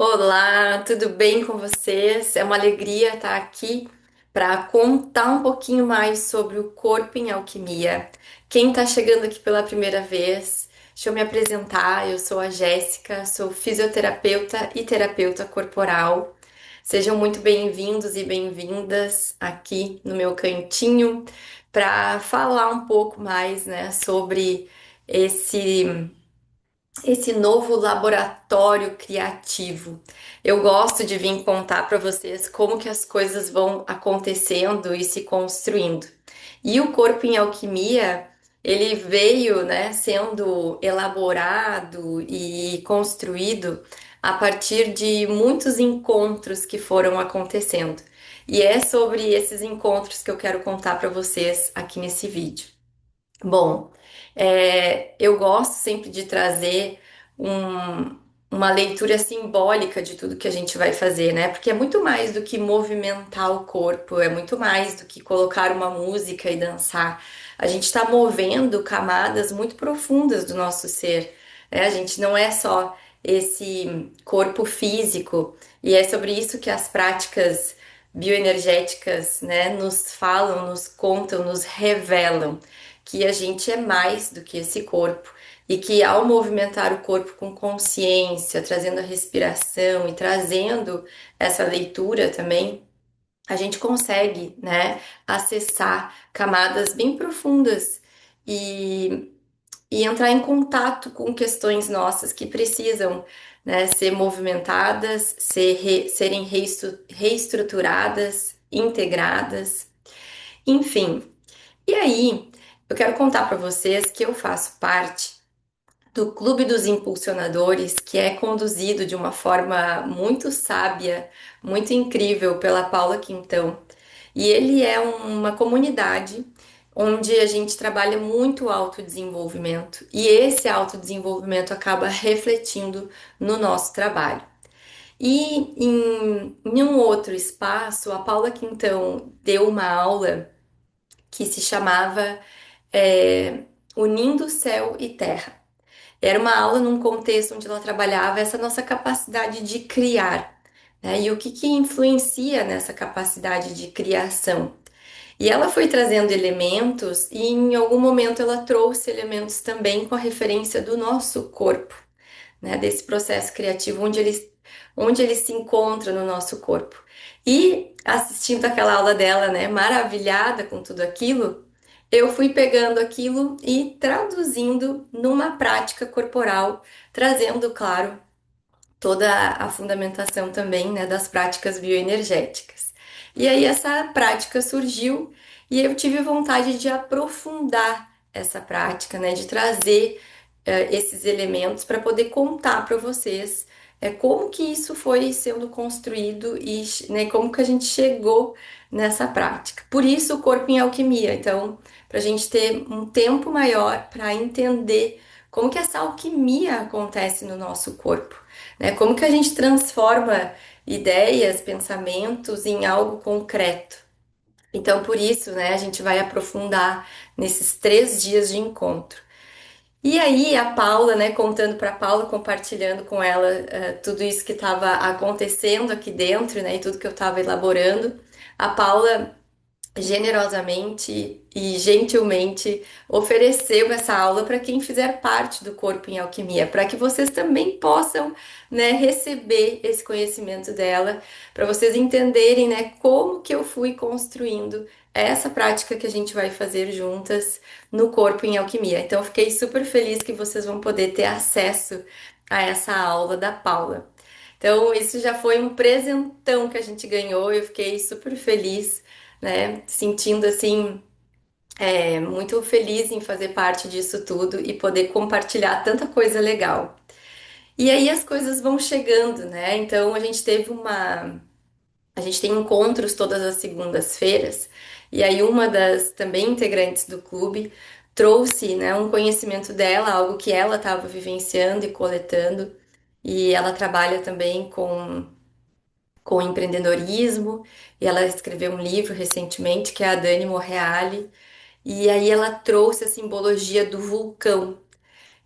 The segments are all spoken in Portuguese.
Olá, tudo bem com vocês? É uma alegria estar aqui para contar um pouquinho mais sobre o corpo em alquimia. Quem está chegando aqui pela primeira vez, deixa eu me apresentar. Eu sou a Jéssica, sou fisioterapeuta e terapeuta corporal. Sejam muito bem-vindos e bem-vindas aqui no meu cantinho para falar um pouco mais, né, sobre esse esse novo laboratório criativo. Eu gosto de vir contar para vocês como que as coisas vão acontecendo e se construindo. E o corpo em alquimia, ele veio, né, sendo elaborado e construído a partir de muitos encontros que foram acontecendo. E é sobre esses encontros que eu quero contar para vocês aqui nesse vídeo. Bom, eu gosto sempre de trazer um- uma leitura simbólica de tudo que a gente vai fazer, né? Porque é muito mais do que movimentar o corpo, é muito mais do que colocar uma música e dançar. A gente está movendo camadas muito profundas do nosso ser, né? A gente não é só esse corpo físico, e é sobre isso que as práticas bioenergéticas, né, nos falam, nos contam, nos revelam que a gente é mais do que esse corpo e que ao movimentar o corpo com consciência, trazendo a respiração e trazendo essa leitura também, a gente consegue, né, acessar camadas bem profundas e, e entrar em contato com questões nossas que precisam, né, ser movimentadas, serem reestruturadas, integradas, enfim. E aí, eu quero contar para vocês que eu faço parte do Clube dos Impulsionadores, que é conduzido de uma forma muito sábia, muito incrível pela Paula Quintão. E ele é uma comunidade onde a gente trabalha muito o autodesenvolvimento, e esse autodesenvolvimento acaba refletindo no nosso trabalho. E em um outro espaço, a Paula Quintão deu uma aula que se chamava Unindo Céu e Terra. Era uma aula num contexto onde ela trabalhava essa nossa capacidade de criar, né? E o que que influencia nessa capacidade de criação. E ela foi trazendo elementos, e em algum momento ela trouxe elementos também com a referência do nosso corpo, né? Desse processo criativo onde ele se encontra no nosso corpo. E assistindo aquela aula dela, né, maravilhada com tudo aquilo, eu fui pegando aquilo e traduzindo numa prática corporal, trazendo, claro, toda a fundamentação também, né, das práticas bioenergéticas. E aí essa prática surgiu e eu tive vontade de aprofundar essa prática, né, de trazer esses elementos para poder contar para vocês como que isso foi sendo construído e, né, como que a gente chegou nessa prática. Por isso o corpo em alquimia. Então, para a gente ter um tempo maior para entender como que essa alquimia acontece no nosso corpo, né? Como que a gente transforma ideias, pensamentos em algo concreto. Então, por isso, né, a gente vai aprofundar nesses 3 dias de encontro. E aí, a Paula, né, contando para a Paula, compartilhando com ela tudo isso que estava acontecendo aqui dentro, né, e tudo que eu estava elaborando, a Paula generosamente e gentilmente ofereceu essa aula para quem fizer parte do Corpo em Alquimia, para que vocês também possam, né, receber esse conhecimento dela, para vocês entenderem, né, como que eu fui construindo essa prática que a gente vai fazer juntas no Corpo em Alquimia. Então, fiquei super feliz que vocês vão poder ter acesso a essa aula da Paula. Então, isso já foi um presentão que a gente ganhou, eu fiquei super feliz, né? Sentindo assim, muito feliz em fazer parte disso tudo e poder compartilhar tanta coisa legal. E aí as coisas vão chegando, né? Então a gente tem encontros todas as segundas-feiras, e aí uma das também integrantes do clube trouxe, né, um conhecimento dela, algo que ela estava vivenciando e coletando, e ela trabalha também com empreendedorismo, e ela escreveu um livro recentemente que é a Dani Morreale, e aí ela trouxe a simbologia do vulcão.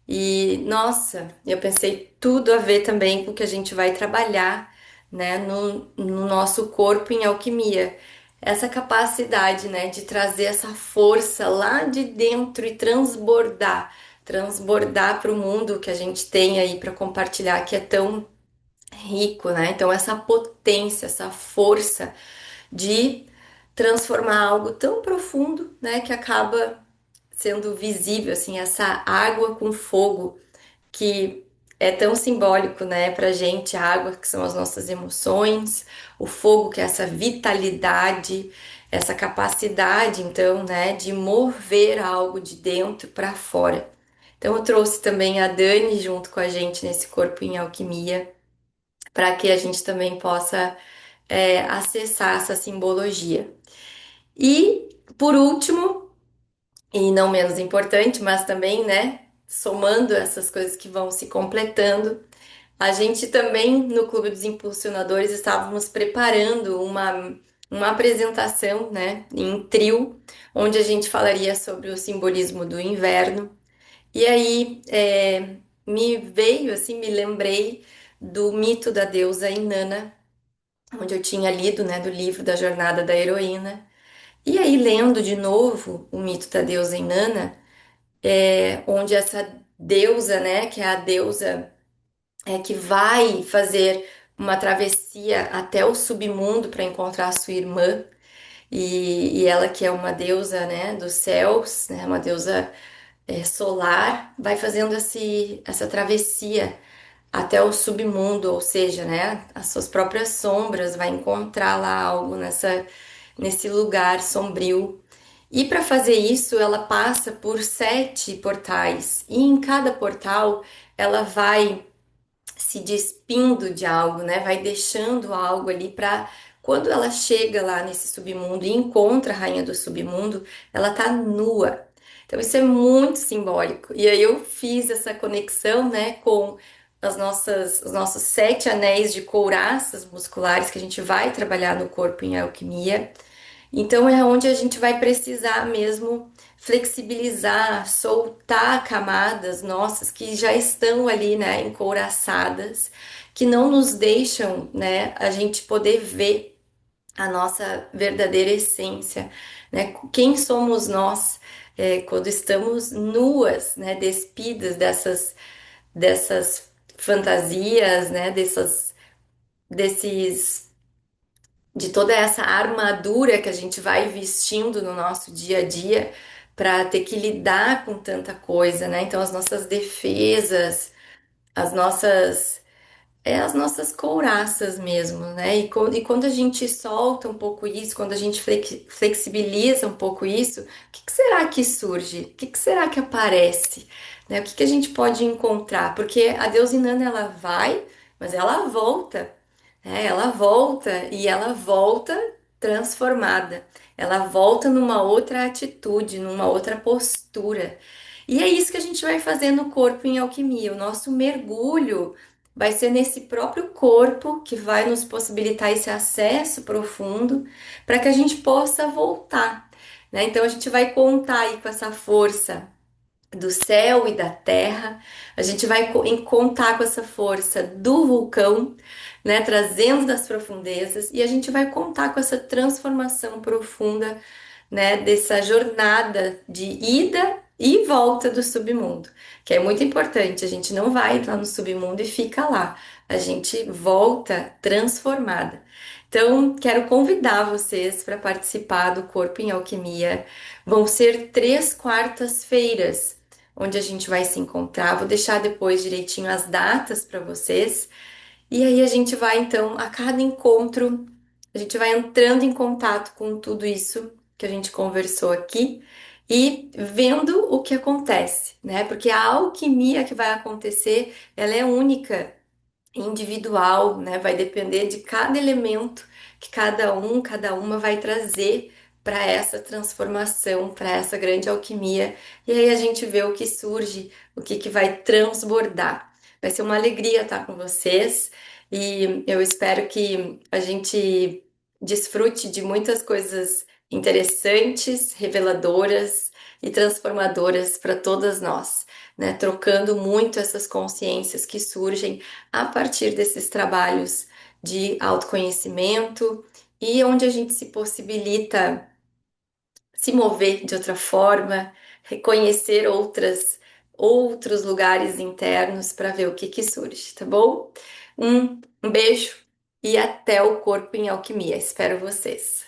E nossa, eu pensei tudo a ver também com o que a gente vai trabalhar, né, no nosso corpo em alquimia. Essa capacidade, né, de trazer essa força lá de dentro e transbordar para o mundo que a gente tem aí para compartilhar, que é tão rico, né? Então, essa potência, essa força de transformar algo tão profundo, né, que acaba sendo visível, assim, essa água com fogo que é tão simbólico, né, pra gente, a água que são as nossas emoções, o fogo que é essa vitalidade, essa capacidade, então, né, de mover algo de dentro para fora. Então eu trouxe também a Dani junto com a gente nesse Corpo em Alquimia, para que a gente também possa acessar essa simbologia. E, por último, e não menos importante, mas também, né, somando essas coisas que vão se completando, a gente também, no Clube dos Impulsionadores, estávamos preparando uma apresentação, né, em trio, onde a gente falaria sobre o simbolismo do inverno. E aí, me veio, assim, me lembrei do mito da deusa Inanna, onde eu tinha lido, né, do livro da Jornada da Heroína. E aí, lendo de novo o mito da deusa Inanna, onde essa deusa, né, que é a deusa que vai fazer uma travessia até o submundo para encontrar sua irmã, e ela que é uma deusa, né, dos céus, né, uma deusa solar, vai fazendo essa travessia até o submundo, ou seja, né, as suas próprias sombras, vai encontrar lá algo nesse lugar sombrio. E para fazer isso, ela passa por 7 portais, e em cada portal ela vai se despindo de algo, né? Vai deixando algo ali para quando ela chega lá nesse submundo e encontra a rainha do submundo, ela tá nua. Então isso é muito simbólico. E aí eu fiz essa conexão, né, com os nossos 7 anéis de couraças musculares que a gente vai trabalhar no corpo em alquimia. Então é onde a gente vai precisar mesmo flexibilizar, soltar camadas nossas que já estão ali, né, encouraçadas, que não nos deixam, né, a gente poder ver a nossa verdadeira essência, né? Quem somos nós, quando estamos nuas, né, despidas dessas fantasias, né, desses de toda essa armadura que a gente vai vestindo no nosso dia a dia para ter que lidar com tanta coisa, né? Então, as nossas defesas, as nossas as nossas couraças mesmo, né? E quando a gente solta um pouco isso, quando a gente flexibiliza um pouco isso, o que que será que surge? O que que será que aparece? Né? O que que a gente pode encontrar? Porque a deusa Inanna, ela vai, mas ela volta, né? Ela volta e ela volta transformada. Ela volta numa outra atitude, numa outra postura. E é isso que a gente vai fazer no corpo em alquimia. O nosso mergulho vai ser nesse próprio corpo que vai nos possibilitar esse acesso profundo para que a gente possa voltar, né? Então a gente vai contar aí com essa força do céu e da terra, a gente vai contar com essa força do vulcão, né, trazendo das profundezas, e a gente vai contar com essa transformação profunda, né, dessa jornada de ida e volta do submundo, que é muito importante. A gente não vai lá no submundo e fica lá, a gente volta transformada. Então, quero convidar vocês para participar do Corpo em Alquimia. Vão ser 3 quartas-feiras, onde a gente vai se encontrar. Vou deixar depois direitinho as datas para vocês. E aí a gente vai então, a cada encontro, a gente vai entrando em contato com tudo isso que a gente conversou aqui e vendo o que acontece, né? Porque a alquimia que vai acontecer, ela é única, individual, né? Vai depender de cada elemento que cada uma vai trazer para essa transformação, para essa grande alquimia. E aí a gente vê o que surge, o que que vai transbordar. Vai ser uma alegria estar com vocês e eu espero que a gente desfrute de muitas coisas interessantes, reveladoras e transformadoras para todas nós, né? Trocando muito essas consciências que surgem a partir desses trabalhos de autoconhecimento e onde a gente se possibilita se mover de outra forma, reconhecer outros lugares internos para ver o que que surge, tá bom? Um beijo e até o Corpo em Alquimia. Espero vocês.